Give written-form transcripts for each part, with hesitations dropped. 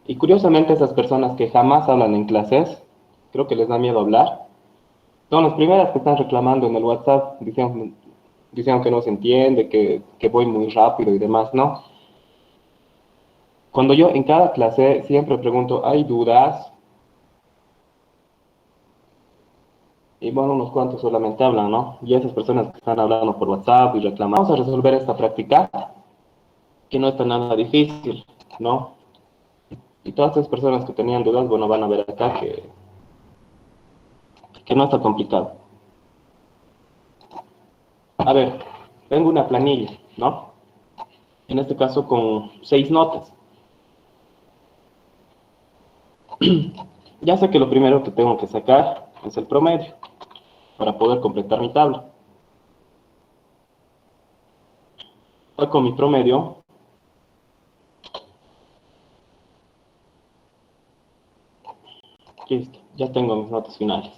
Y curiosamente esas personas que jamás hablan en clases, creo que les da miedo hablar, son las primeras que están reclamando en el WhatsApp, diciendo que no se entiende, que voy muy rápido y demás, ¿no? Cuando yo en cada clase siempre pregunto, ¿hay dudas? Y bueno, unos cuantos solamente hablan, ¿no? Y esas personas que están hablando por WhatsApp y reclamando, vamos a resolver esta práctica, que no está nada difícil, ¿no? Y todas esas personas que tenían dudas, bueno, van a ver acá que no está complicado. A ver, tengo una planilla, ¿no? En este caso con 6 notas. Ya sé que lo primero que tengo que sacar es el promedio para poder completar mi tabla. Saco mi promedio. Listo, ya tengo mis notas finales.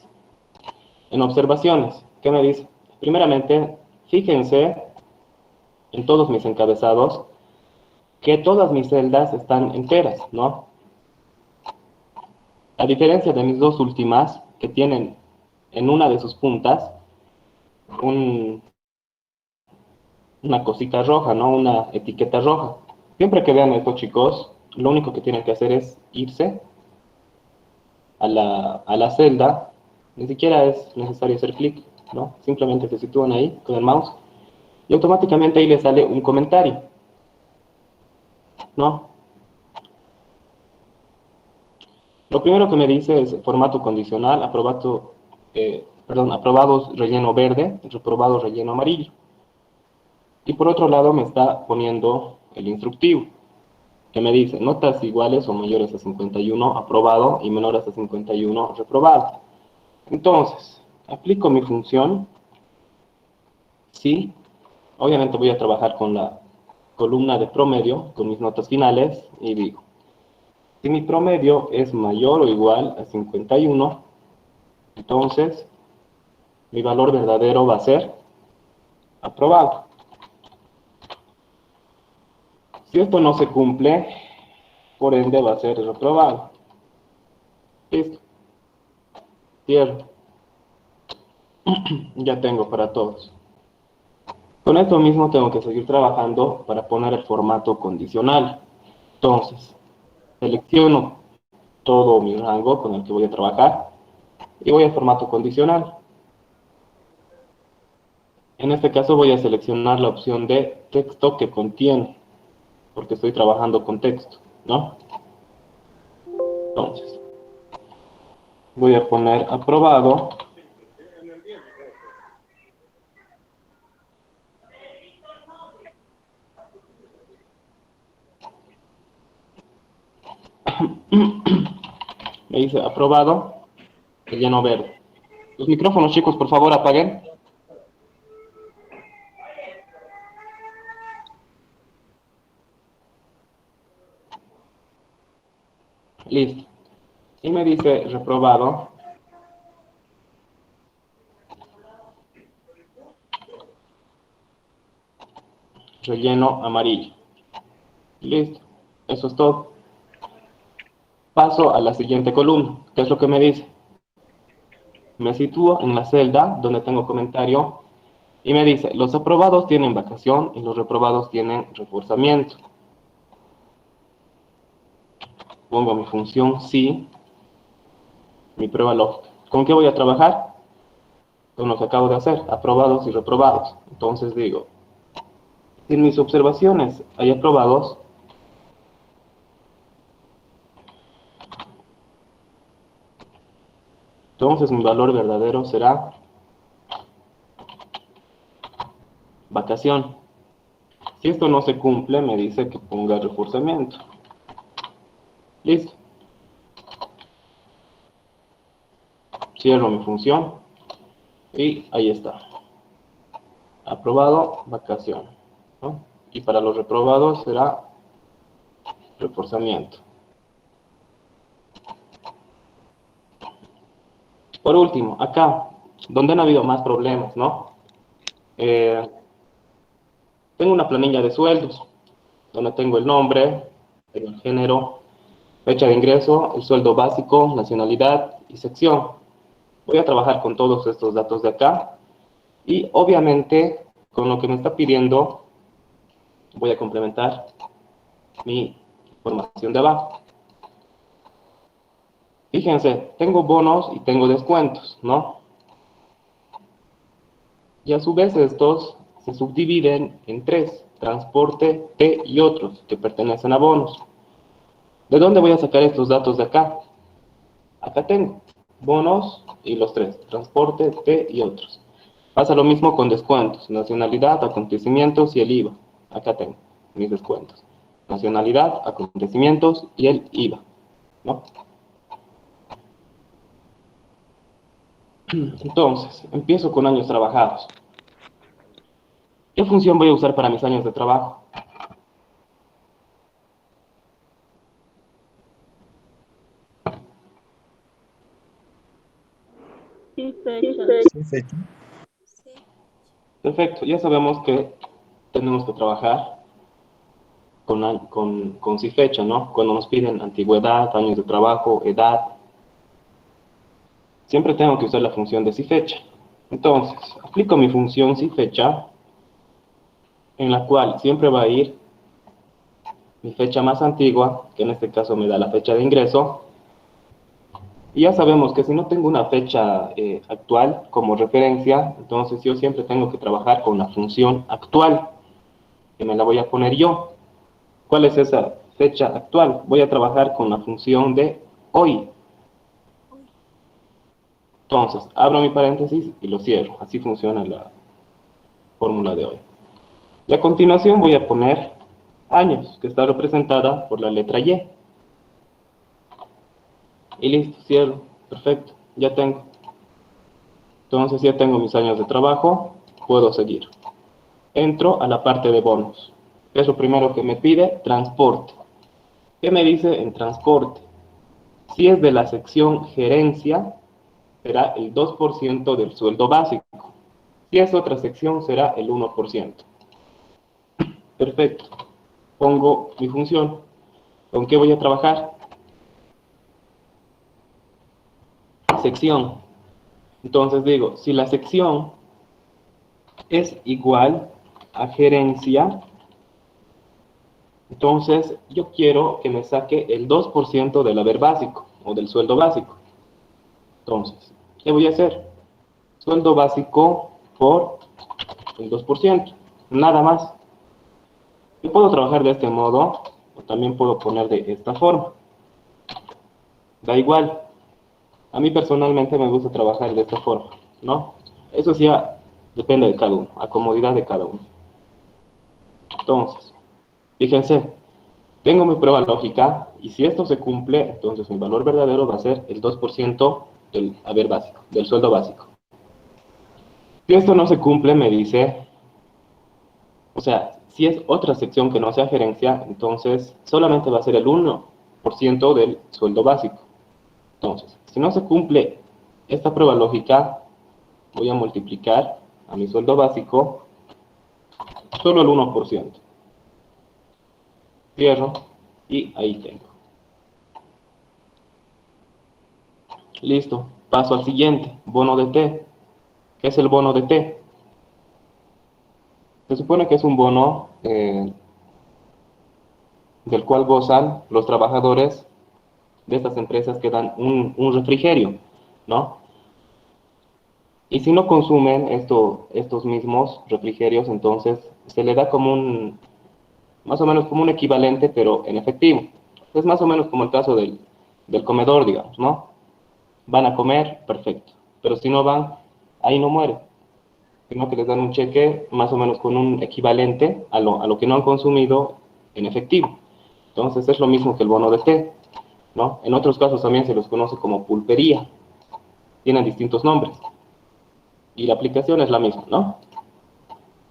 En observaciones, ¿qué me dice? Primeramente, fíjense en todos mis encabezados que todas mis celdas están enteras, ¿no? A diferencia de mis dos últimas, que tienen en una de sus puntas un, una cosita roja, ¿no? Una etiqueta roja. Siempre que vean esto, chicos, lo único que tienen que hacer es irse a la celda. Ni siquiera es necesario hacer clic, ¿no? Simplemente se sitúan ahí con el mouse y automáticamente ahí les sale un comentario, ¿no? Lo primero que me dice es formato condicional, aprobados relleno verde, reprobados relleno amarillo. Y por otro lado me está poniendo el instructivo, que me dice notas iguales o mayores a 51 aprobado y menores a 51 reprobado. Entonces, aplico mi función, sí, obviamente voy a trabajar con la columna de promedio, con mis notas finales, y digo, si mi promedio es mayor o igual a 51, entonces mi valor verdadero va a ser aprobado. Si esto no se cumple, por ende va a ser reprobado. Listo, cierro. Ya tengo para todos. Con esto mismo tengo que seguir trabajando para poner el formato condicional. Entonces, selecciono todo mi rango con el que voy a trabajar y voy al formato condicional. En este caso voy a seleccionar la opción de texto que contiene, porque estoy trabajando con texto, ¿no? Entonces, voy a poner aprobado. Me dice aprobado, relleno verde. Los micrófonos, chicos, por favor, apaguen. Listo. Y me dice reprobado, relleno amarillo. Listo. Eso es todo. Paso a la siguiente columna. ¿Qué es lo que me dice? Me sitúo en la celda donde tengo comentario y me dice, los aprobados tienen vacación y los reprobados tienen reforzamiento. Pongo mi función sí, mi prueba lógica. ¿Con qué voy a trabajar? Con lo que acabo de hacer, aprobados y reprobados. Entonces digo, si en mis observaciones hay aprobados, entonces mi valor verdadero será vacación. Si esto no se cumple, me dice que ponga reforzamiento. Listo. Cierro mi función y ahí está. Aprobado, vacación, ¿no? Y para los reprobados será reforzamiento. Por último, acá, donde han habido más problemas, ¿no? Eh, Tengo una planilla de sueldos, donde tengo el nombre, tengo el género, fecha de ingreso, el sueldo básico, nacionalidad y sección. Voy a trabajar con todos estos datos de acá y obviamente con lo que me está pidiendo voy a complementar mi información de abajo. Fíjense, tengo bonos y tengo descuentos, ¿no? Y a su vez estos se subdividen en tres: transporte, T y otros, que pertenecen a bonos. ¿De dónde voy a sacar estos datos de acá? Acá tengo bonos y los tres: transporte, T y otros. Pasa lo mismo con descuentos: nacionalidad, acontecimientos y el IVA. Acá tengo mis descuentos: nacionalidad, acontecimientos y el IVA, ¿no? Entonces, empiezo con años trabajados. ¿Qué función voy a usar para mis años de trabajo? Sí, fecha. Sí, fecha. Perfecto, ya sabemos que tenemos que trabajar con sí fecha, ¿no? Cuando nos piden antigüedad, años de trabajo, edad, siempre tengo que usar la función de sí fecha. Entonces, aplico mi función sí fecha, en la cual siempre va a ir mi fecha más antigua, que en este caso me da la fecha de ingreso. Y ya sabemos que si no tengo una fecha actual como referencia, entonces yo siempre tengo que trabajar con la función actual, que me la voy a poner yo. ¿Cuál es esa fecha actual? Voy a trabajar con la función de hoy. Entonces, abro mi paréntesis y lo cierro. Así funciona la fórmula de hoy. Y a continuación voy a poner años, que está representada por la letra Y. Y listo, cierro. Perfecto, ya tengo. Entonces ya tengo mis años de trabajo, puedo seguir. Entro a la parte de bonos. ¿Qué es lo primero que me pide? Transporte. ¿Qué me dice en transporte? Si es de la sección gerencia, será el 2% del sueldo básico. Si es otra sección, será el 1%. Perfecto. Pongo mi función. ¿Con qué voy a trabajar? Sección. Entonces digo, si la sección es igual a gerencia, entonces yo quiero que me saque el 2% del haber básico o del sueldo básico. Entonces, ¿qué voy a hacer? Sueldo básico por el 2%, nada más. Yo puedo trabajar de este modo o también puedo poner de esta forma. Da igual. A mí personalmente me gusta trabajar de esta forma, ¿no? Eso sí ya depende de cada uno, a comodidad de cada uno. Entonces, fíjense, tengo mi prueba lógica y si esto se cumple, entonces mi valor verdadero va a ser el 2% del haber básico, del sueldo básico. Si esto no se cumple, me dice, o sea, si es otra sección que no sea gerencia, entonces solamente va a ser el 1% del sueldo básico. Entonces, si no se cumple esta prueba lógica, voy a multiplicar a mi sueldo básico solo el 1%. Cierro y ahí tengo. Listo. Paso al siguiente. Bono de T. ¿Qué es el bono de T? Se supone que es un bono del cual gozan los trabajadores de estas empresas que dan un refrigerio, ¿no? Y si no consumen estos mismos refrigerios, entonces se le da como más o menos como un equivalente, pero en efectivo. Es más o menos como el caso del comedor, digamos, ¿no? Van a comer, perfecto. Pero si no van, ahí no mueren, sino que les dan un cheque más o menos con un equivalente a lo que no han consumido en efectivo. Entonces es lo mismo que el bono de té, ¿no? En otros casos también se los conoce como pulpería. Tienen distintos nombres. Y la aplicación es la misma, ¿no?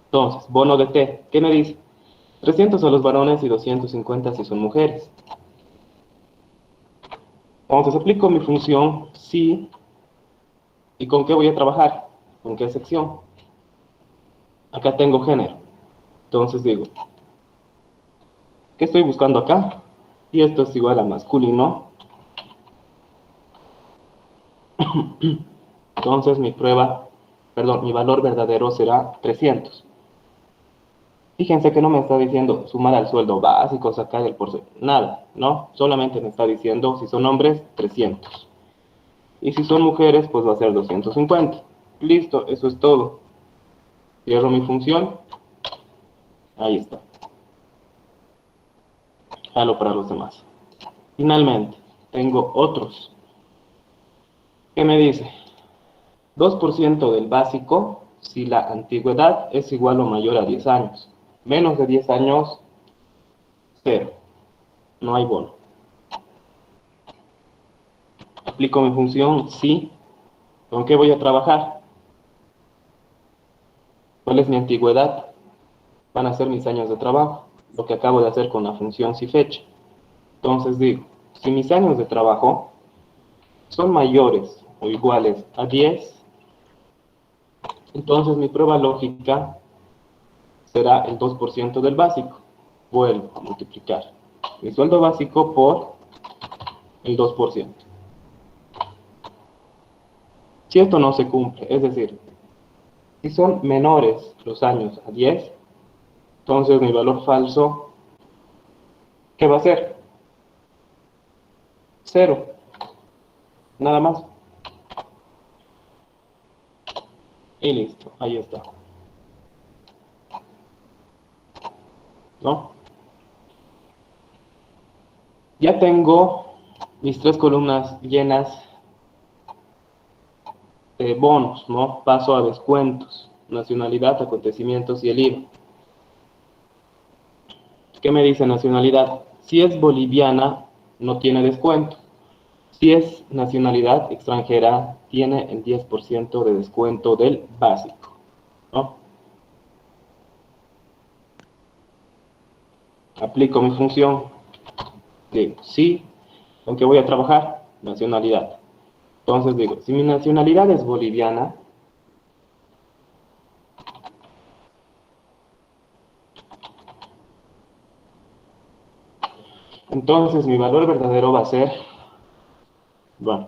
Entonces, bono de té, ¿qué me dice? 300 a los varones y 250 si son mujeres. Entonces aplico mi función sí. ¿Y con qué voy a trabajar? ¿Con qué sección? Acá tengo género. Entonces digo, ¿qué estoy buscando acá? y esto es igual a masculino, entonces mi valor verdadero será 300. Fíjense que no me está diciendo sumar al sueldo básico, sacar el porcentaje, nada, ¿no? Solamente me está diciendo si son hombres, 300. Y si son mujeres, pues va a ser 250. Listo, eso es todo. Cierro mi función. Ahí está. Jalo para los demás. Finalmente, tengo otros. ¿Qué me dice? 2% del básico si la antigüedad es igual o mayor a 10 años. Menos de 10 años, cero. No hay bono. Aplico mi función, sí. ¿Con qué voy a trabajar? ¿Cuál es mi antigüedad? Van a ser mis años de trabajo. Lo que acabo de hacer con la función si fecha. Entonces digo, si mis años de trabajo son mayores o iguales a 10, entonces mi prueba lógica será el 2% del básico. Vuelvo a multiplicar mi sueldo básico por el 2%. Si esto no se cumple, es decir, si son menores los años a 10, entonces mi valor falso, ¿qué va a ser? Cero, nada más. Y listo, ahí está. ¿No? Ya tengo mis 3 columnas llenas de bonos, ¿no? Paso a descuentos, nacionalidad, acontecimientos y el IVA. ¿Qué me dice nacionalidad? Si es boliviana, no tiene descuento. Si es nacionalidad extranjera, tiene el 10% de descuento del básico, ¿no? Aplico mi función. Digo, sí, ¿con qué voy a trabajar? Nacionalidad. Entonces digo, si mi nacionalidad es boliviana, entonces mi valor verdadero va a ser, bueno,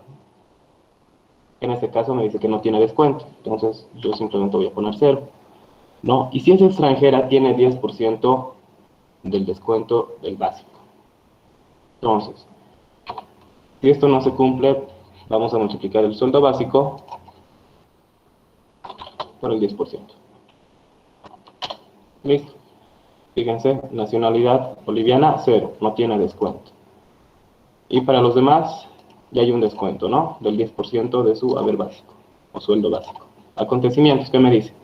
en este caso me dice que no tiene descuento, entonces yo simplemente voy a poner 0, ¿no? Y si es extranjera, tiene 10% del descuento del básico. Entonces, si esto no se cumple, vamos a multiplicar el sueldo básico por el 10%. Listo. Fíjense, nacionalidad boliviana, 0, no tiene descuento. Y para los demás, ya hay un descuento, ¿no? Del 10% de su haber básico, o sueldo básico. Acontecimientos, ¿qué me dice?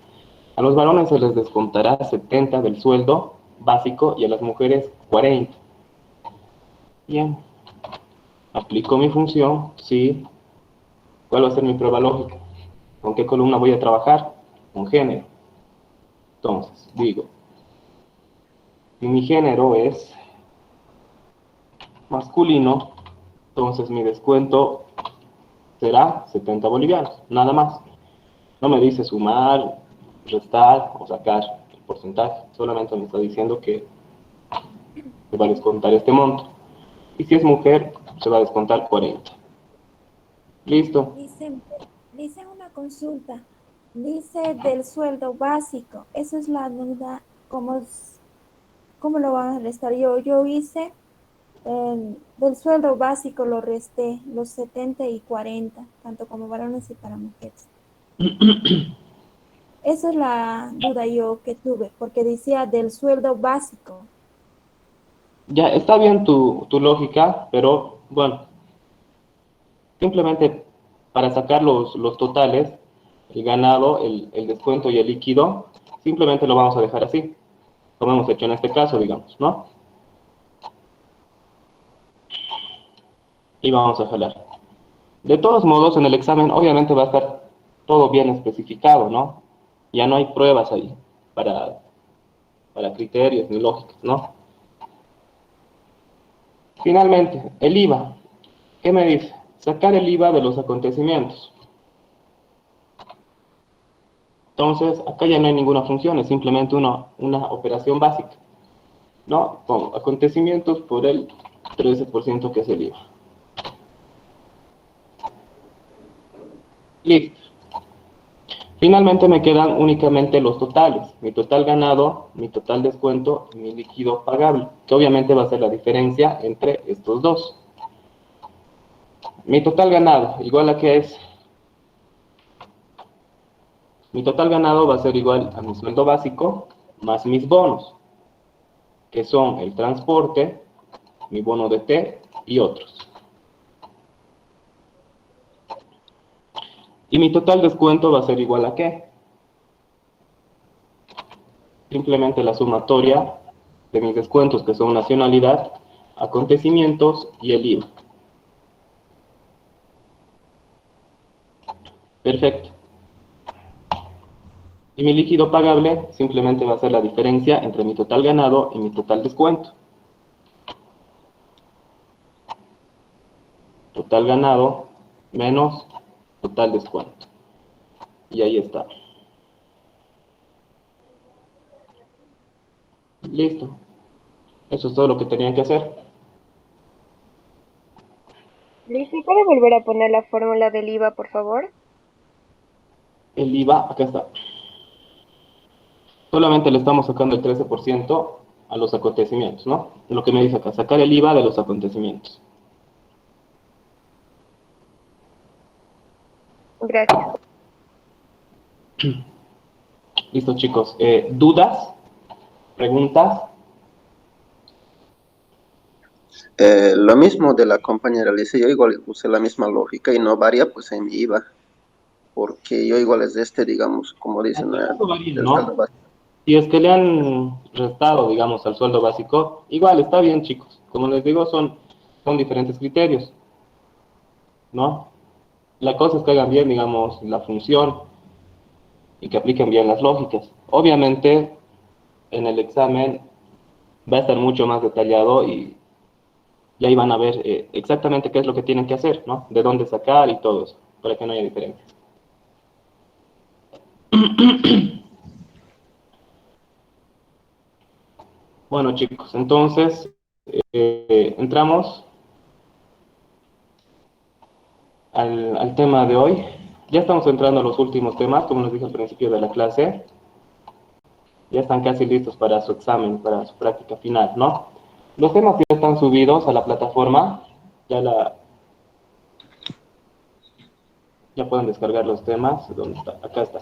A los varones se les descontará 70 del sueldo básico y a las mujeres 40. Bien. Aplico mi función, sí. ¿Cuál va a ser mi prueba lógica? ¿Con qué columna voy a trabajar? Con género. Entonces, digo, si mi género es masculino, entonces mi descuento será 70 bolivianos, nada más. No me dice sumar, restar o sacar el porcentaje, solamente me está diciendo que se va a descontar este monto. Y si es mujer, se va a descontar 40. Listo. Dice una consulta, dice del sueldo básico, eso es la duda, ¿cómo lo van a restar? Yo hice del sueldo básico lo resté, los 70 y 40, tanto como varones y para mujeres. Esa es la duda yo que tuve, porque decía del sueldo básico. Ya está bien tu lógica, pero bueno, simplemente para sacar los totales, el ganado, el descuento y el líquido, simplemente lo vamos a dejar así, como hemos hecho en este caso, digamos, ¿no? Y vamos a jalar. De todos modos, en el examen obviamente va a estar todo bien especificado, ¿no? Ya no hay pruebas ahí para, para criterios ni lógicas, ¿no? Finalmente, el IVA. ¿Qué me dice? Sacar el IVA de los acontecimientos. Entonces, acá ya no hay ninguna función, es simplemente una operación básica, ¿no? Pongo acontecimientos por el 13% que es el IVA. Listo. Finalmente me quedan únicamente los totales, mi total ganado, mi total descuento y mi líquido pagable, que obviamente va a ser la diferencia entre estos dos. Mi total ganado, igual a qué es, mi total ganado va a ser igual a mi sueldo básico más mis bonos, que son el transporte, mi bono de té y otros. Y mi total descuento va a ser igual a qué? Simplemente la sumatoria de mis descuentos, que son nacionalidad, acontecimientos y el IVA. Perfecto. Y mi líquido pagable simplemente va a ser la diferencia entre mi total ganado y mi total descuento. Total ganado menos total descuento. Y ahí está. Listo. Eso es todo lo que tenían que hacer. Listo, ¿puede volver a poner la fórmula del IVA, por favor? El IVA, acá está. Solamente le estamos sacando el 13% a los acontecimientos, ¿no? Lo que me dice acá, sacar el IVA de los acontecimientos. Gracias. Listo, chicos. ¿Dudas? ¿Preguntas? Lo mismo de la compañera Alicia, yo igual usé la misma lógica y no varía pues en mi IVA, porque yo igual es de digamos, como En dicen, todo caso varía, el sueldo ¿no? básico. Si es que le han restado, digamos, al sueldo básico, igual está bien, chicos. Como les digo, son diferentes criterios, ¿no? La cosa es que hagan bien, digamos, la función y que apliquen bien las lógicas. Obviamente, en el examen va a estar mucho más detallado y ahí van a ver exactamente qué es lo que tienen que hacer, ¿no? De dónde sacar y todo eso, para que no haya diferencias. Bueno, chicos, entonces entramos al tema de hoy. Ya estamos entrando a los últimos temas, como les dije al principio de la clase. Ya están casi listos para su examen, para su práctica final, ¿no? Los temas ya están subidos a la plataforma. Ya pueden descargar los temas. ¿Dónde está? Acá está.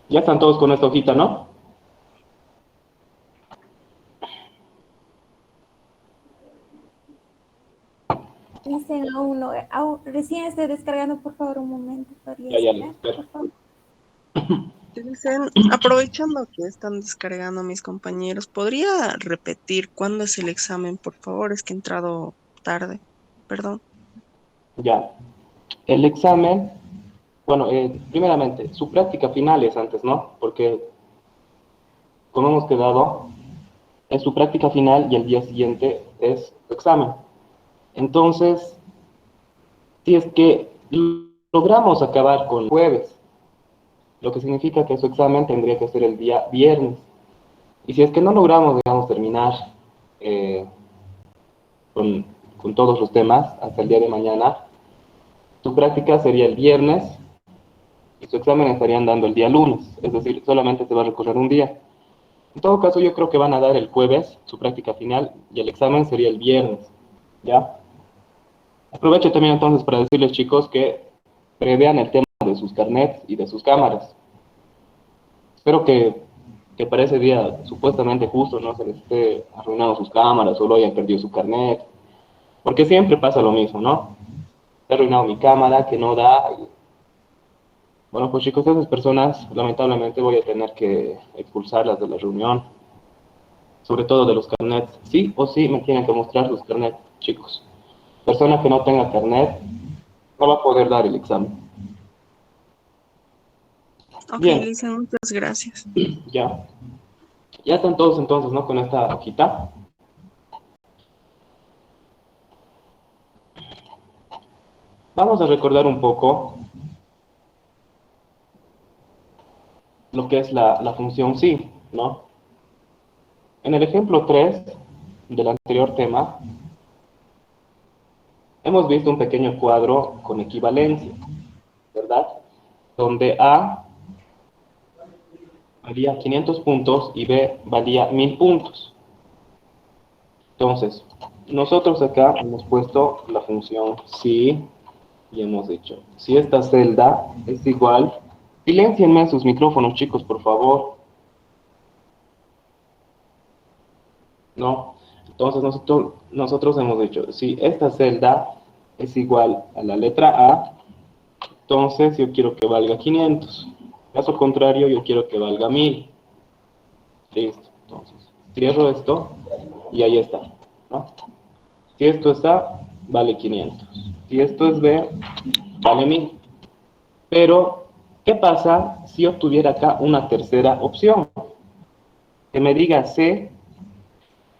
Ya están todos con esta hojita, ¿no? Dicen aún no, recién estoy descargando, por favor, un momento, podría Ya les esperar, espero. por favor. Dicen, aprovechando que están descargando mis compañeros, ¿podría repetir cuándo es el examen, por favor? Es que he entrado tarde, perdón. Ya. El examen, bueno, primeramente, su práctica final es antes, ¿no? Porque, como hemos quedado, es su práctica final y el día siguiente es su examen. Entonces, si es que logramos acabar con jueves, lo que significa que su examen tendría que ser el día viernes. Y si es que no logramos, digamos, terminar eh, con, con todos los temas hasta el día de mañana, su práctica sería el viernes y su examen estarían dando el día lunes, es decir, solamente se va a recorrer un día. En todo caso, yo creo que van a dar el jueves su práctica final y el examen sería el viernes, ¿ya? Aprovecho también entonces para decirles, chicos, que prevean el tema de sus carnets y de sus cámaras. Espero que para ese día supuestamente justo no se les esté arruinando sus cámaras o lo hayan perdido su carnet, porque siempre pasa lo mismo, ¿no? He arruinado mi cámara, que no da. Bueno, pues chicos, esas personas lamentablemente voy a tener que expulsarlas de la reunión, sobre todo de los carnets. Sí o sí me tienen que mostrar sus carnets, chicos. Persona que no tenga carnet no va a poder dar el examen. Ok, Bien, Lisa, muchas gracias. ya. Ya están todos entonces, ¿no? Con esta hojita. Vamos a recordar un poco lo que es la función sí, ¿no? En el ejemplo 3 del anterior tema, hemos visto un pequeño cuadro con equivalencia, ¿verdad? Donde A valía 500 puntos y B valía 1000 puntos. Entonces, nosotros acá hemos puesto la función si y hemos dicho, si esta celda es igual, siléncienme sus micrófonos, chicos, por favor. ¿No? Entonces nosotros hemos dicho, si esta celda es igual a la letra A, entonces yo quiero que valga 500. Caso contrario, yo quiero que valga 1000. Listo. Entonces, cierro esto y ahí está, ¿no? Si esto es A, vale 500. Si esto es B, vale 1000. Pero, ¿qué pasa si yo tuviera acá una tercera opción? Que me diga C,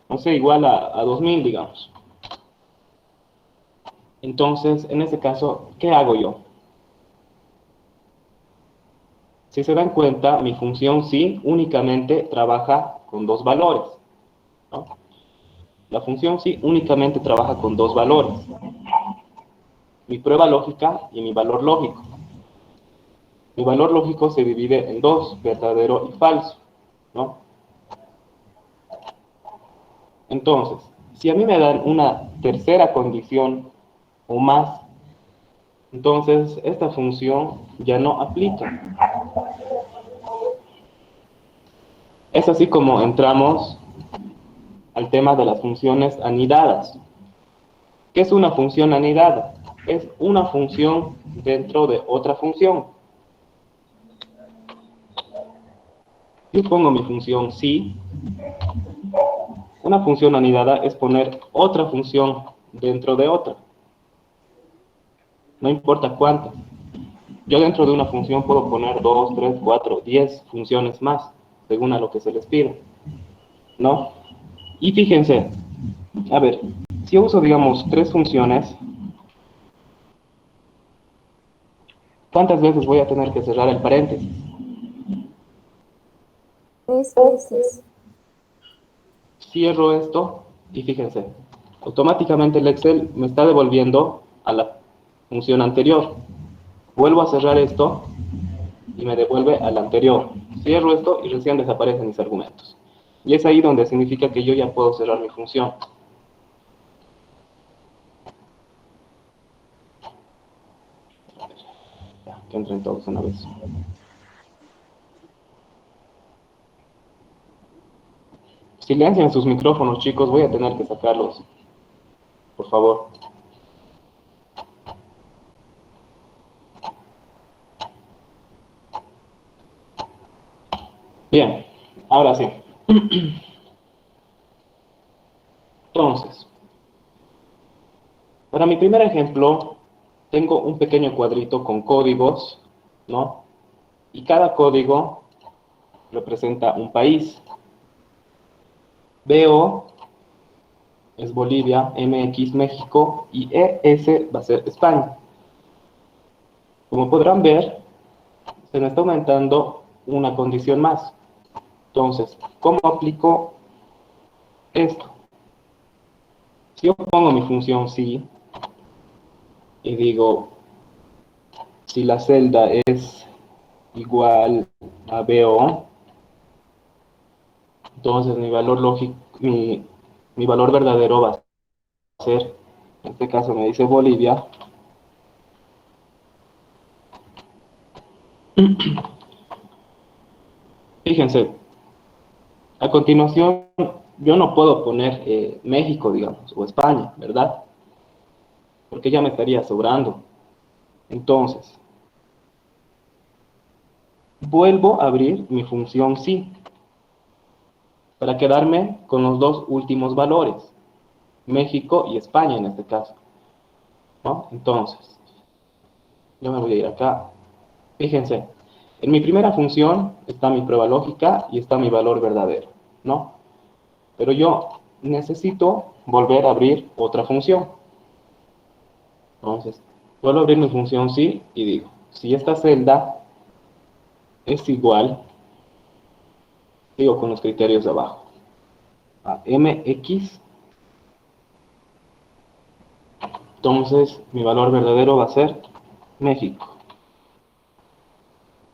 no sé, igual a 2000, digamos. Entonces, en ese caso, ¿qué hago yo? Si se dan cuenta, mi función sí únicamente trabaja con dos valores, ¿no? La función sí únicamente trabaja con dos valores. Mi prueba lógica y mi valor lógico. Mi valor lógico se divide en dos, verdadero y falso, ¿no? Entonces, si a mí me dan una tercera condición o más, entonces esta función ya no aplica. Es así como entramos al tema de las funciones anidadas. ¿Qué es una función anidada? Es una función dentro de otra función. Yo pongo mi función si. Una función anidada es poner otra función dentro de otra. No importa cuántas. Yo dentro de una función puedo poner 2, 3, 4, 10 funciones más, según a lo que se les pide, ¿no? Y fíjense, a ver, si yo uso, digamos, 3 funciones, ¿cuántas veces voy a tener que cerrar el paréntesis? 3 veces. Cierro esto y fíjense, automáticamente el Excel me está devolviendo a la función anterior. Vuelvo a cerrar esto y me devuelve al anterior. Cierro esto y recién desaparecen mis argumentos. Y es ahí donde significa que yo ya puedo cerrar mi función. Ya, que entren todos una vez. Silencien sus micrófonos, chicos, voy a tener que sacarlos. Por favor. Bien, ahora sí. Entonces, para mi primer ejemplo, tengo un pequeño cuadrito con códigos, ¿no? Y cada código representa un país. BO es Bolivia, MX México y ES va a ser España. Como podrán ver, se me está aumentando una condición más. Entonces, ¿cómo aplico esto? Si yo pongo mi función si y digo, si la celda es igual a BO, entonces mi valor lógico, mi valor verdadero va a ser, en este caso me dice Bolivia, fíjense, a continuación yo no puedo poner México, digamos, o España, ¿verdad? Porque ya me estaría sobrando. Entonces, vuelvo a abrir mi función si, para quedarme con los dos últimos valores, México y España en este caso, ¿no? Entonces, yo me voy a ir acá. Fíjense, en mi primera función está mi prueba lógica y está mi valor verdadero, ¿no? Pero yo necesito volver a abrir otra función. Entonces, vuelvo a abrir mi función si y digo, si esta celda es igual, digo con los criterios de abajo, a MX Entonces, mi valor verdadero va a ser México.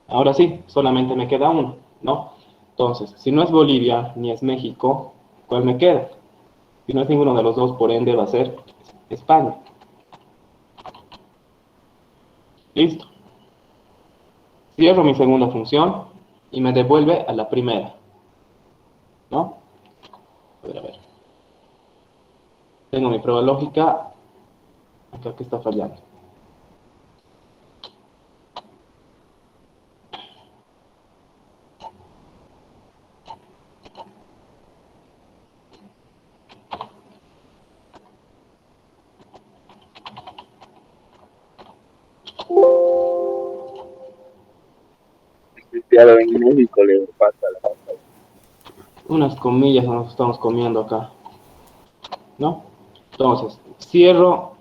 Ahora sí, solamente me queda uno, ¿no? Entonces, si no es Bolivia ni es México, ¿cuál me queda? Si no es ninguno de los dos, por ende va a ser España. Listo. Cierro mi segunda función y me devuelve a la primera, ¿no? A ver. Tengo mi prueba lógica. Acá que está fallando. Cristiano en México le pasa la Unas comillas nos estamos comiendo acá, ¿no? Entonces, cierro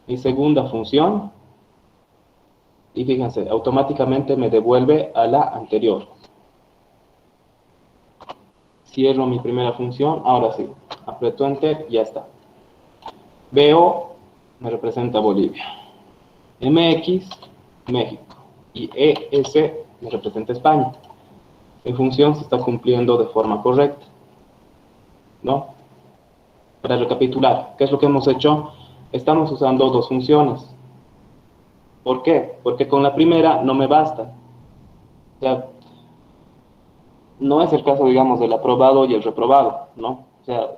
mi segunda función y fíjense, automáticamente me devuelve a la anterior. Cierro mi primera función, ahora sí, aprieto Enter y ya está. BO me representa Bolivia, MX, México, y ES me representa España. Mi función se está cumpliendo de forma correcta, ¿no? Para recapitular, ¿qué es lo que hemos hecho? Estamos usando dos funciones. ¿Por qué? Porque con la primera no me basta. O sea, no es el caso, digamos, del aprobado y el reprobado, ¿no? O sea,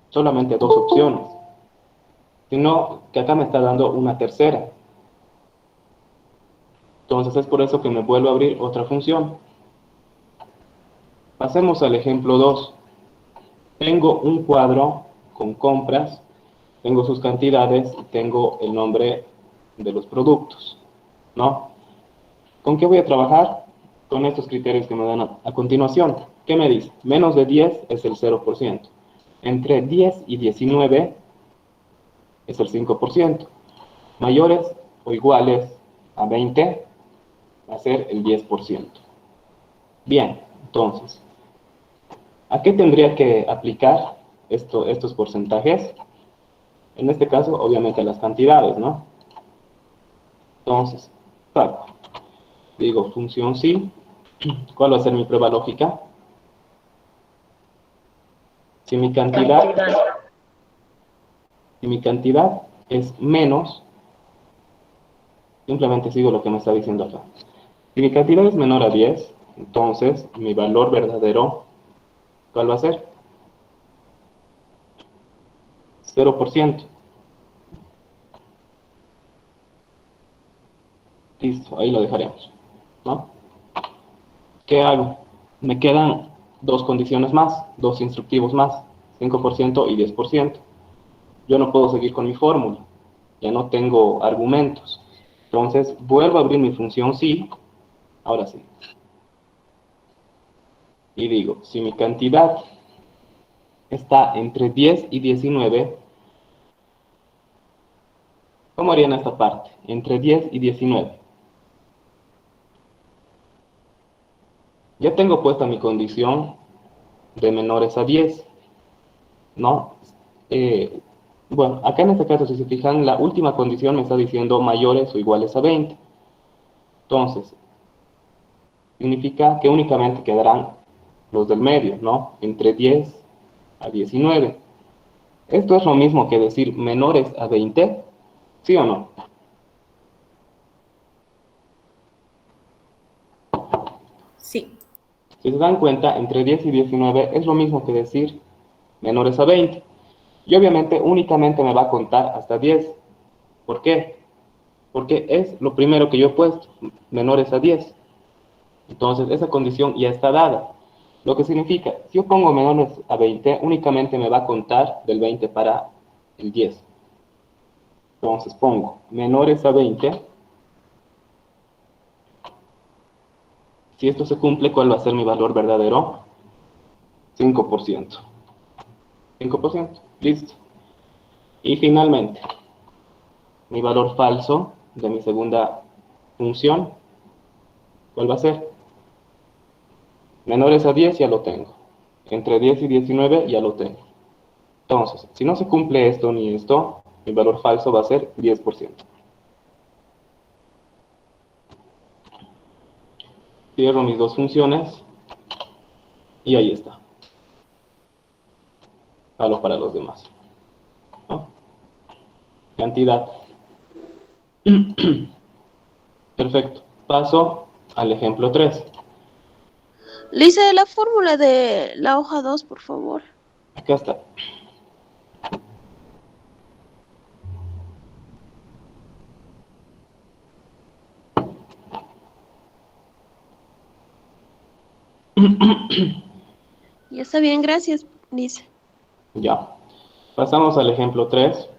solamente dos opciones. Sino que acá me está dando una tercera. Entonces es por eso que me vuelvo a abrir otra función. Pasemos al ejemplo 2. Tengo un cuadro con compras, tengo sus cantidades y tengo el nombre de los productos, ¿no? ¿Con qué voy a trabajar? Con estos criterios que me dan a continuación. ¿Qué me dice? Menos de 10 es el 0%. Entre 10 y 19 es el 5%. Mayores o iguales a 20 va a ser el 10%. Bien, entonces, ¿a qué tendría que aplicar estos porcentajes? En este caso, obviamente, a las cantidades, ¿no? Entonces, saco. Digo, función sí. ¿Cuál va a ser mi prueba lógica? Si mi cantidad es menos, simplemente sigo lo que me está diciendo acá. Si mi cantidad es menor a 10, entonces mi valor verdadero, ¿cuál va a ser? 0%. Listo, ahí lo dejaremos, ¿no? ¿Qué hago? Me quedan dos condiciones más, dos instructivos más, 5% y 10%. Yo no puedo seguir con mi fórmula, ya no tengo argumentos. Entonces, vuelvo a abrir mi función sí, ahora sí. Y digo, si mi cantidad está entre 10 y 19, ¿cómo harían esta parte? Entre 10 y 19. Ya tengo puesta mi condición de menores a 10, ¿no? Bueno, acá en este caso, si se fijan, la última condición me está diciendo mayores o iguales a 20. Entonces, significa que únicamente quedarán los del medio, ¿no? Entre 10 a 19. ¿Esto es lo mismo que decir menores a 20? ¿Sí o no? Sí. Si se dan cuenta, entre 10 y 19 es lo mismo que decir menores a 20. Y obviamente únicamente me va a contar hasta 10. ¿Por qué? Porque es lo primero que yo he puesto, menores a 10. Entonces esa condición ya está dada. Lo que significa, si yo pongo menores a 20, únicamente me va a contar del 20 para el 10. Entonces pongo menores a 20. Si esto se cumple, ¿cuál va a ser mi valor verdadero? 5%. 5%. Listo. Y finalmente, mi valor falso de mi segunda función, ¿cuál va a ser? Menores a 10 ya lo tengo. Entre 10 y 19 ya lo tengo. Entonces, si no se cumple esto ni esto, Mi valor falso va a ser 10%. Cierro mis dos funciones y ahí está. Jalo para los demás, ¿no? Cantidad. Perfecto. Paso al ejemplo 3. Dice la fórmula de la hoja 2, por favor. Acá está. Ya está bien, gracias, dice. Ya. Pasamos al ejemplo 3.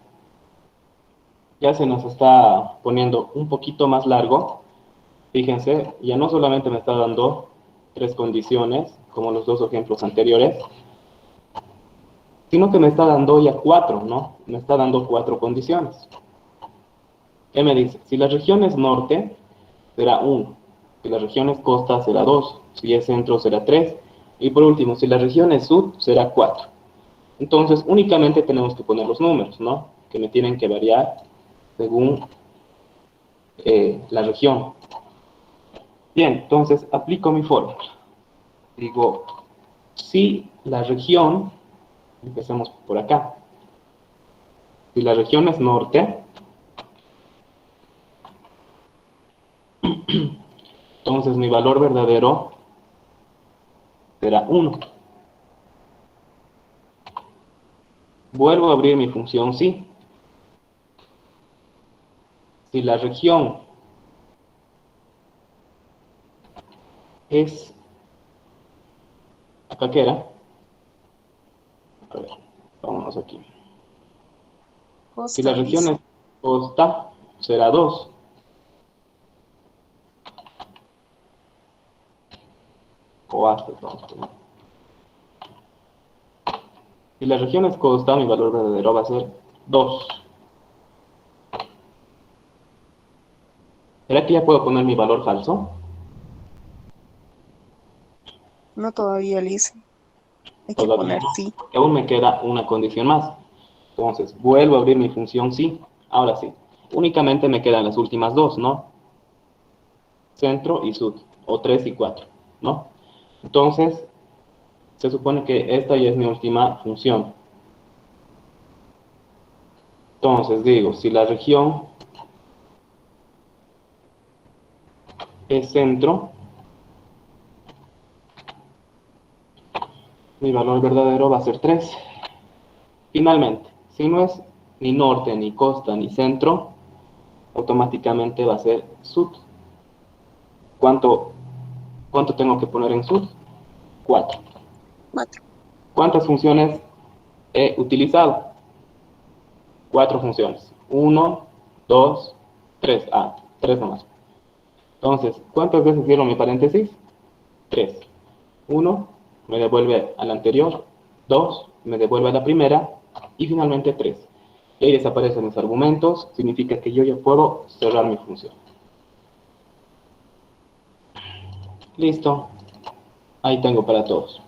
Ya se nos está poniendo un poquito más largo. Fíjense, ya no solamente me está dando 3 condiciones, como los dos ejemplos anteriores, sino que me está dando ya 4, ¿no? Me está dando 4 condiciones. ¿Qué me dice? Si la región es norte, será 1. Si la región es costa, será 2. Si es centro, será 3. Y por último, si la región es sur, será 4. Entonces, únicamente tenemos que poner los números, ¿no? Que me tienen que variar según la región. Bien, entonces aplico mi fórmula. Digo, si la región, empecemos por acá, si la región es norte, entonces mi valor verdadero será 1. Vuelvo a abrir mi función si. Si la región es, ¿acá qué era? A ver, vámonos aquí. Si la Costa, región dice. es costa, será 2. O hasta entonces, ¿no? Si la región es costa, mi valor verdadero va a ser 2. ¿Será que ya puedo poner mi valor falso? No todavía, Lice. Hay que Todavía poner no, sí. porque aún me queda una condición más. Entonces, vuelvo a abrir mi función sí. Ahora sí, únicamente me quedan las últimas dos, ¿no? Centro y sud, o 3 y 4, ¿no? Entonces, se supone que esta ya es mi última función. Entonces, digo, si la región es centro, mi valor verdadero va a ser 3. Finalmente, si no es ni norte, ni costa, ni centro, automáticamente va a ser sud. ¿Cuánto tengo que poner en sud? 4. 4. ¿Cuántas funciones he utilizado? 4 funciones. 1, 2, 3. Ah, 3 nomás. Entonces, ¿cuántas veces cierro mi paréntesis? 3. 1 me devuelve a la anterior, 2 me devuelve a la primera y finalmente 3. Y ahí desaparecen mis argumentos, significa que yo ya puedo cerrar mi función. Listo. Ahí tengo para todos.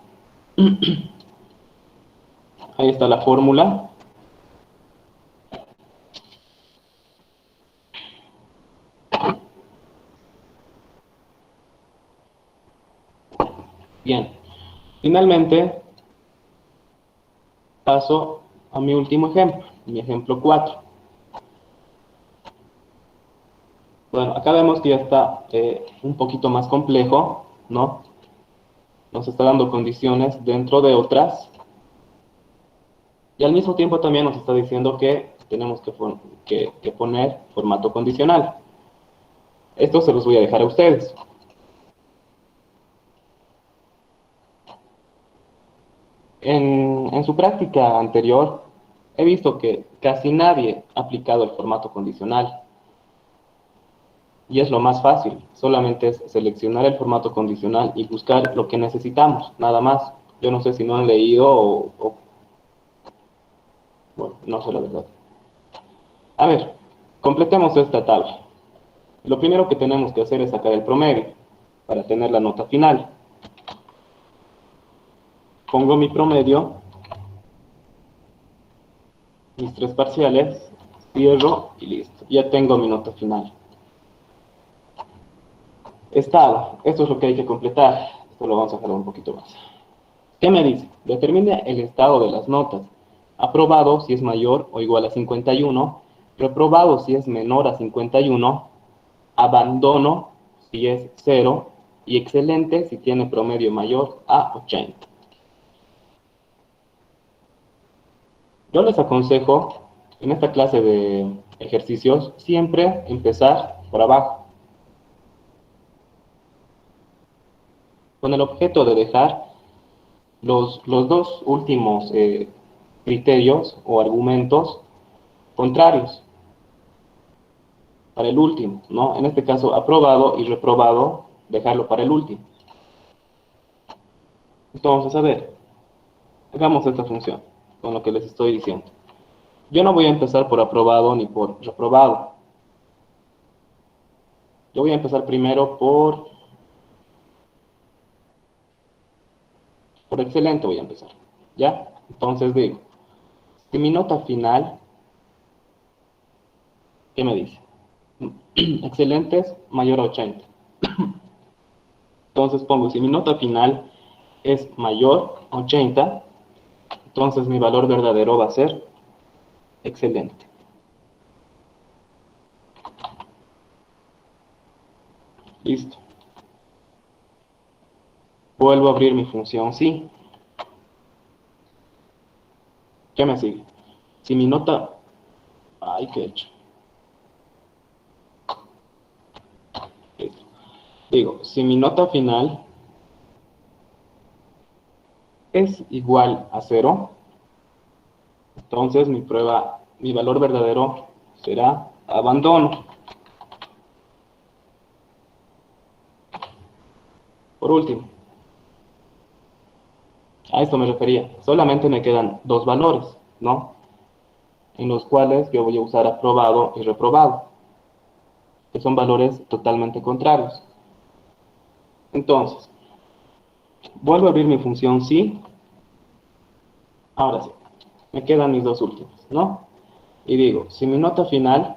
Ahí está la fórmula. Bien. Finalmente, paso a mi último ejemplo, mi ejemplo 4. Bueno, acá vemos que ya está un poquito más complejo, ¿no? Nos está dando condiciones dentro de otras. Y al mismo tiempo también nos está diciendo que tenemos que poner formato condicional. Esto se los voy a dejar a ustedes. En su práctica anterior, he visto que casi nadie ha aplicado el formato condicional. Y es lo más fácil. Solamente es seleccionar el formato condicional y buscar lo que necesitamos, nada más. Yo no sé si no han leído bueno, no sé la verdad. A ver, completemos esta tabla. Lo primero que tenemos que hacer es sacar el promedio para tener la nota final. Pongo mi promedio, mis 3 parciales, Cierro y listo. Ya tengo mi nota final. Estado. Esto es lo que hay que completar. Esto lo vamos a jalar un poquito más. ¿Qué me dice? Determine el estado de las notas. Aprobado si es mayor o igual a 51. Reprobado si es menor a 51. Abandono si es 0. Y excelente si tiene promedio mayor a 80. Yo les aconsejo en esta clase de ejercicios siempre empezar por abajo, con el objeto de dejar los dos últimos criterios o argumentos contrarios para el último, ¿no? En este caso, aprobado y reprobado, dejarlo para el último. Entonces, a ver, hagamos esta función con lo que les estoy diciendo. Yo no voy a empezar por aprobado ni por reprobado. Yo voy a empezar primero por excelente voy a empezar, ¿ya? Entonces digo, si mi nota final, ¿qué me dice? Excelente es mayor a 80. Entonces pongo, si mi nota final es mayor a 80, entonces mi valor verdadero va a ser excelente. Listo. Vuelvo a abrir mi función sí. ¿Qué me sigue? Si mi nota... Ay, ¿qué he hecho? Listo. Digo, si mi nota final es igual a 0, entonces mi valor verdadero será abandono. Por último, a esto me refería, solamente me quedan dos valores, ¿no? En los cuales yo voy a usar aprobado y reprobado, que son valores totalmente contrarios. Entonces, vuelvo a abrir mi función sí. Ahora sí, me quedan mis dos últimos, ¿no? Y digo, si mi nota final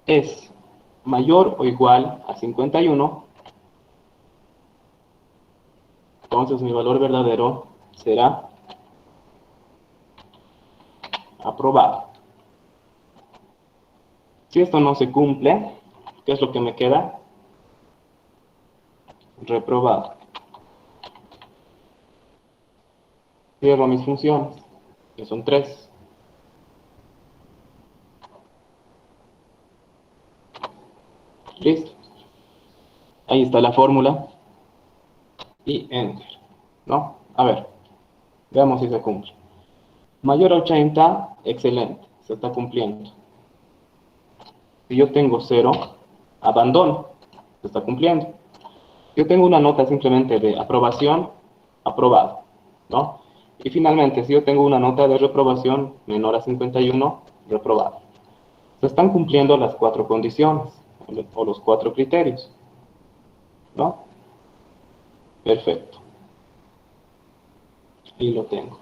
es mayor o igual a 51, entonces mi valor verdadero será aprobado. Si esto no se cumple, ¿qué es lo que me queda? Reprobado. Cierro mis funciones, que son 3. Listo. Ahí está la fórmula. Y Enter. ¿No? A ver, veamos si se cumple. Mayor a 80, excelente, se está cumpliendo. Si yo tengo 0, abandono, se está cumpliendo. Yo tengo una nota simplemente de aprobación, aprobado, ¿no? Y finalmente, si yo tengo una nota de reprobación menor a 51, reprobado. Se están cumpliendo las 4 condiciones, o los 4 criterios, ¿no? Perfecto. Y lo tengo.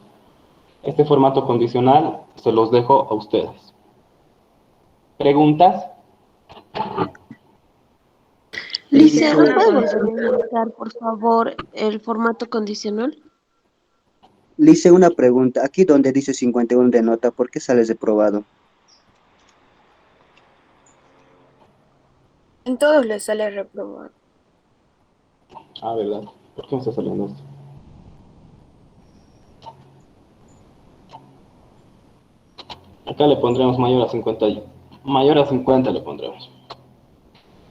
Este formato condicional se los dejo a ustedes. ¿Preguntas? Lice, ¿me puede volver a indicar, por favor, el formato condicional? Le hice una pregunta. Aquí donde dice 51 de nota, ¿por qué sales de probado? En todos les sale reprobado. Ah, ¿verdad? ¿Por qué me está saliendo esto? Acá le pondremos mayor a 50. Mayor a 50 le pondremos.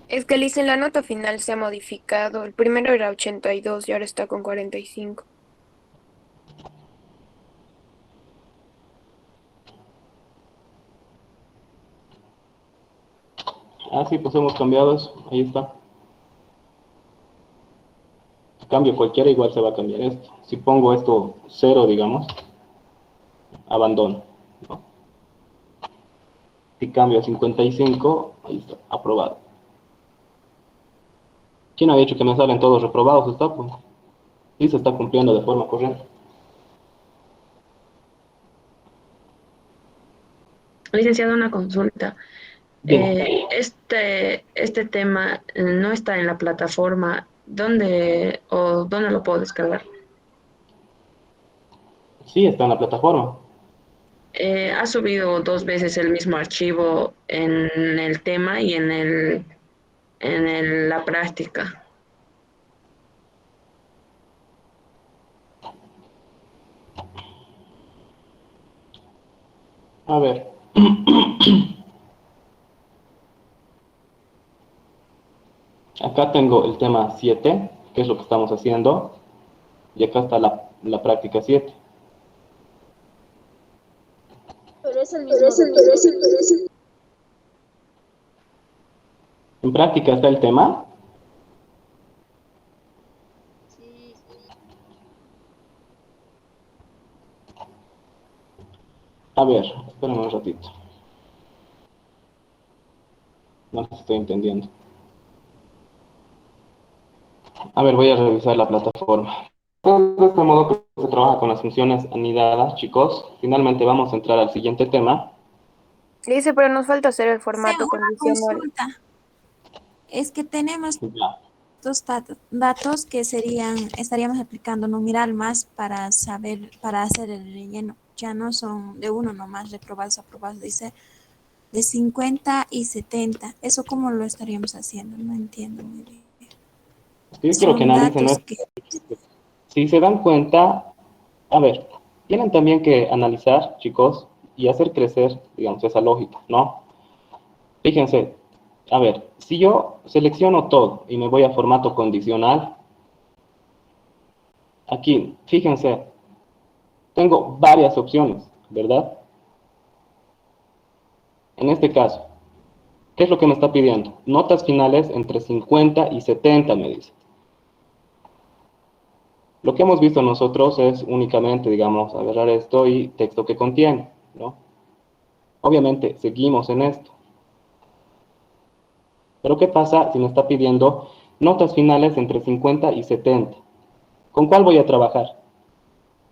Es que en la nota final se ha modificado. El primero era 82 y ahora está con 45. Ah, sí, pues hemos cambiado eso. Ahí está. Si cambio cualquiera, igual se va a cambiar esto. Si pongo esto 0, digamos, abandono, ¿no? Si cambio a 55, ahí está, aprobado. ¿Quién había dicho que me salen todos reprobados? Está, pues. Sí, se está cumpliendo de forma correcta. Licenciado, una consulta. Digo, Este tema no está en la plataforma. ¿Dónde lo puedo descargar? sí, está en la plataforma. Ha subido 2 veces el mismo archivo en el tema y la práctica. A ver. Acá tengo el tema 7, que es lo que estamos haciendo, y acá está la práctica 7. Pero es el mismo documento. En práctica está el tema. Sí, A ver, espérame un ratito. No te estoy entendiendo. A ver, voy a revisar la plataforma. De este modo que se trabaja con las funciones anidadas, chicos. Finalmente vamos a entrar al siguiente tema. Dice, pero nos falta hacer el Hice formato una condicional. consulta. Es que tenemos Ya. estos datos que estaríamos aplicando numeral más para hacer el relleno. Ya no son de uno nomás, reprobados, aprobados, dice de 50 y 70. ¿Eso cómo lo estaríamos haciendo? No entiendo muy bien. Yo quiero que Son analicen datos esto. que... Si se dan cuenta, a ver, tienen también que analizar, chicos, y hacer crecer, digamos, esa lógica, ¿no? Fíjense, a ver, si yo selecciono todo y me voy a formato condicional, aquí, fíjense, tengo varias opciones, ¿verdad? En este caso, ¿qué es lo que me está pidiendo? Notas finales entre 50 y 70, me dice. Lo que hemos visto nosotros es únicamente, digamos, agarrar esto y texto que contiene, ¿no? Obviamente, seguimos en esto. Pero ¿qué pasa si me está pidiendo notas finales entre 50 y 70? ¿Con cuál voy a trabajar?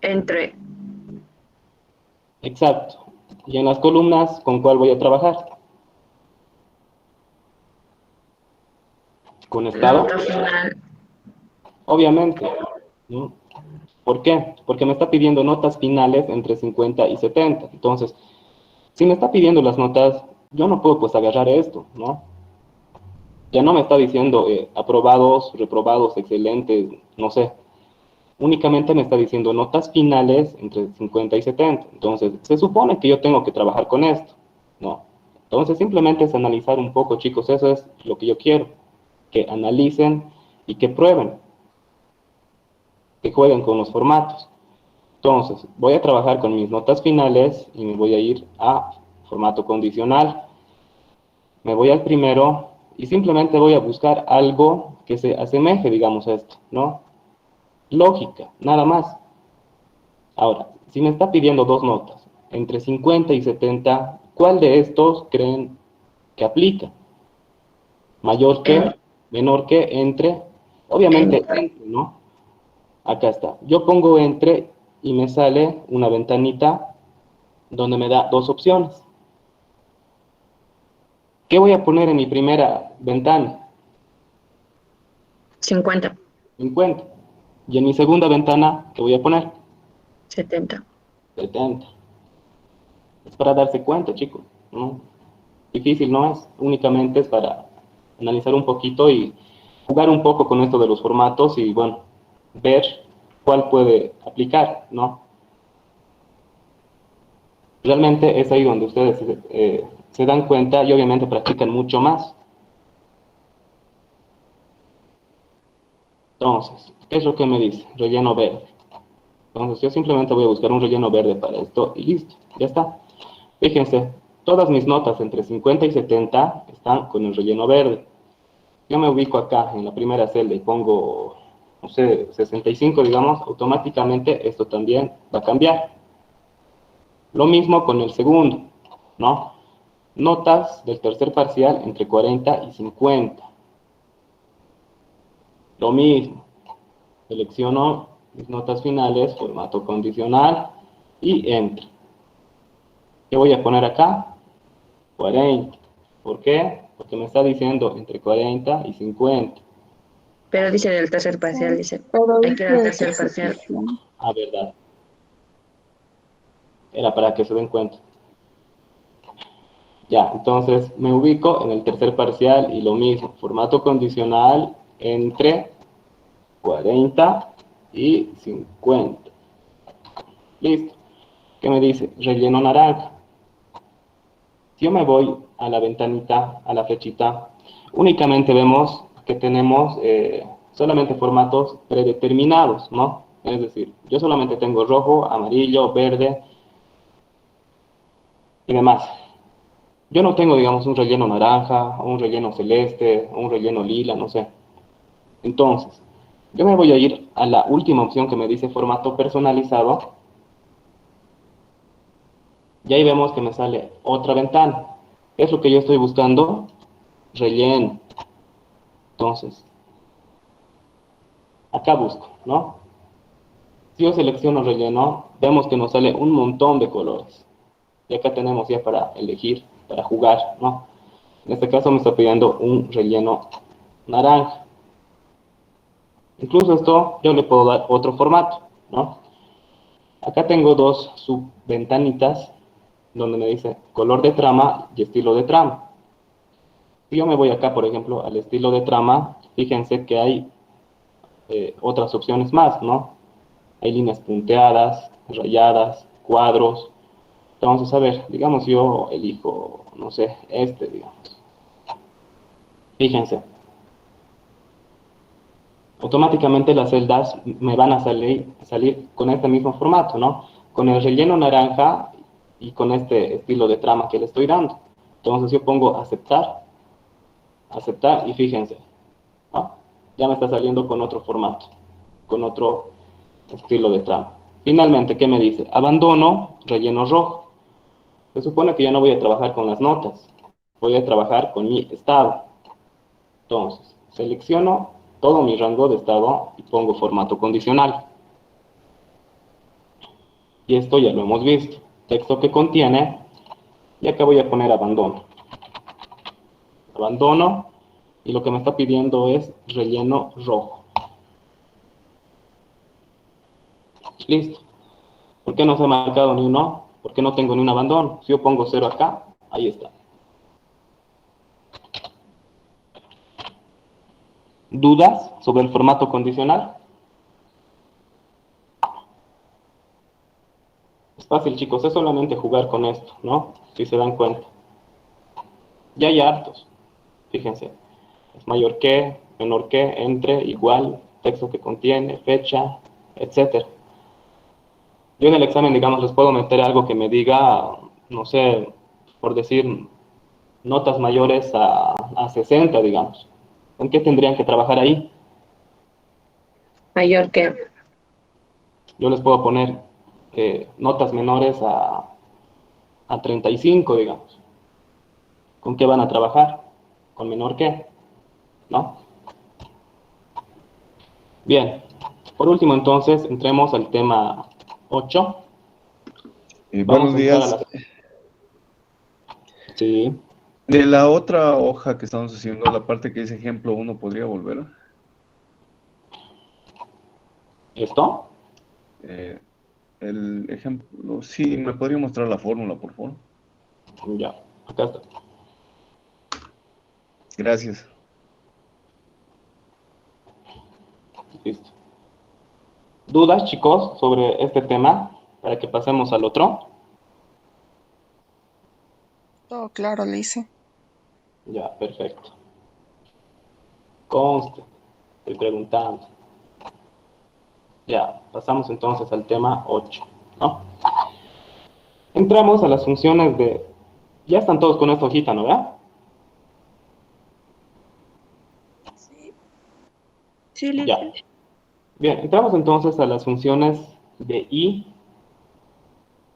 Entre. Exacto. Y en las columnas, ¿con cuál voy a trabajar? ¿Con La estado? nota final. Obviamente, ¿no? ¿Por qué? Porque me está pidiendo notas finales entre 50 y 70. Entonces, si me está pidiendo las notas, yo no puedo pues agarrar esto, ¿no? Ya no me está diciendo aprobados, reprobados, excelentes, no sé. Únicamente me está diciendo notas finales entre 50 y 70. Entonces, se supone que yo tengo que trabajar con esto, ¿no? Entonces, simplemente es analizar un poco, chicos, eso es lo que yo quiero, que analicen y que prueben, que jueguen con los formatos. Entonces, voy a trabajar con mis notas finales y me voy a ir a formato condicional. Me voy al primero y simplemente voy a buscar algo que se asemeje, digamos, a esto, ¿no? Lógica, nada más. Ahora, si me está pidiendo dos notas, entre 50 y 70, ¿cuál de estos creen que aplica? ¿Mayor que, En, menor que, entre? Obviamente, entre. entre, ¿no? Acá está. Yo pongo entre y me sale una ventanita donde me da dos opciones. ¿Qué voy a poner en mi primera ventana? 50. 50. Y en mi segunda ventana, ¿qué voy a poner? 70. 70. Es para darse cuenta, chicos, ¿no? Difícil no es, únicamente es para analizar un poquito y jugar un poco con esto de los formatos y, bueno, ver cuál puede aplicar, ¿no? Realmente es ahí donde ustedes se dan cuenta y obviamente practican mucho más. Entonces, ¿qué es lo que me dice? Relleno verde. Entonces, yo simplemente voy a buscar un relleno verde para esto y listo, ya está. Fíjense, todas mis notas entre 50 y 70 están con el relleno verde. Yo me ubico acá en la primera celda y pongo, no sé, 65, digamos, automáticamente esto también va a cambiar. Lo mismo con el segundo, ¿no? Notas del tercer parcial entre 40 y 50. Lo mismo. Selecciono mis notas finales, formato condicional y entro. ¿Qué voy a poner acá? 40. ¿Por qué? Porque me está diciendo entre 40 y 50. Pero dice del tercer parcial, dice. Pero Hay que ir al dice tercer parcial. Ah, verdad. Era para que se den cuenta. Ya, entonces me ubico en el tercer parcial y lo mismo. Formato condicional entre 40 y 50. Listo. ¿Qué me dice? Relleno naranja. Si yo me voy a la ventanita, a la flechita, únicamente vemos que tenemos solamente formatos predeterminados, ¿no? Es decir, yo solamente tengo rojo, amarillo, verde y demás. Yo no tengo, digamos, un relleno naranja, o un relleno celeste, o un relleno lila, no sé. Entonces, yo me voy a ir a la última opción que me dice formato personalizado. Y ahí vemos que me sale otra ventana. ¿Qué es lo que yo estoy buscando? Relleno. Entonces, acá busco, ¿no? Si yo selecciono relleno, vemos que nos sale un montón de colores. Y acá tenemos ya para elegir, para jugar, ¿no? En este caso me está pidiendo un relleno naranja. Incluso esto yo le puedo dar otro formato, ¿no? Acá tengo dos subventanitas donde me dice color de trama y estilo de trama. Si yo me voy acá, por ejemplo, al estilo de trama, fíjense que hay otras opciones más, ¿no? Hay líneas punteadas, rayadas, cuadros. Entonces, a ver, digamos yo elijo, no sé, este, digamos. Fíjense, automáticamente las celdas me van a salir con este mismo formato, ¿no? Con el relleno naranja y con este estilo de trama que le estoy dando. Entonces yo pongo aceptar, aceptar y fíjense, ¿no? Ya me está saliendo con otro formato, con otro estilo de trama. Finalmente, ¿qué me dice? Abandono relleno rojo. Se supone que ya no voy a trabajar con las notas, voy a trabajar con mi estado. Entonces, selecciono todo mi rango de estado y pongo formato condicional. Y esto ya lo hemos visto. Texto que contiene, y acá voy a poner abandono. Abandono, y lo que me está pidiendo es relleno rojo. Listo. ¿Por qué no se ha marcado ni uno? ¿Por qué no tengo ni un abandono? Si yo pongo 0 acá, ahí está. ¿Dudas sobre el formato condicional? Es fácil, chicos, es solamente jugar con esto, ¿no? Si se dan cuenta. Ya hay hartos, fíjense. Es mayor que, menor que, entre, igual, texto que contiene, fecha, etc. Yo en el examen, digamos, les puedo meter algo que me diga, no sé, por decir, notas mayores a 60, digamos. ¿En qué tendrían que trabajar ahí? Mayor que. Yo les puedo poner notas menores a 35, digamos. ¿Con qué van a trabajar? ¿Con menor que? ¿No? Bien. Por último, entonces, entremos al tema 8. Vamos Buenos a entrar a días. la... Sí. De la otra hoja que estamos haciendo, la parte que dice ejemplo 1, ¿podría volver? ¿Esto? El ejemplo, sí, ¿me podría mostrar la fórmula, por favor? Ya, acá está. Gracias. Listo. ¿Dudas, chicos, sobre este tema? Para que pasemos al otro. Todo claro, le hice. Ya, perfecto. Conste. Estoy preguntando. Ya, pasamos entonces al tema 8, ¿no? Entramos a las funciones de... Ya están todos con esta hojita, ¿no? ¿Verdad? Sí, le Ya. hice. Bien, entramos entonces a las funciones de i,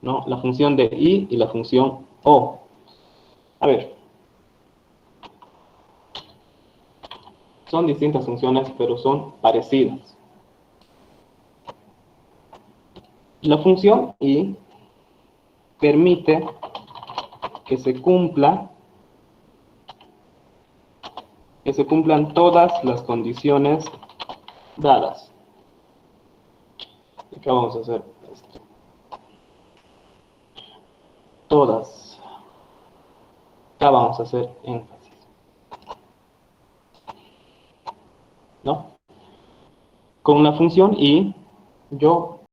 ¿no? La función de i y la función o. A ver. Son distintas funciones, pero son parecidas. La función i permite que se cumpla que se cumplan todas las condiciones dadas. Acá vamos a hacer esto. Todas. Acá vamos a hacer énfasis. ¿No? Con una función y yo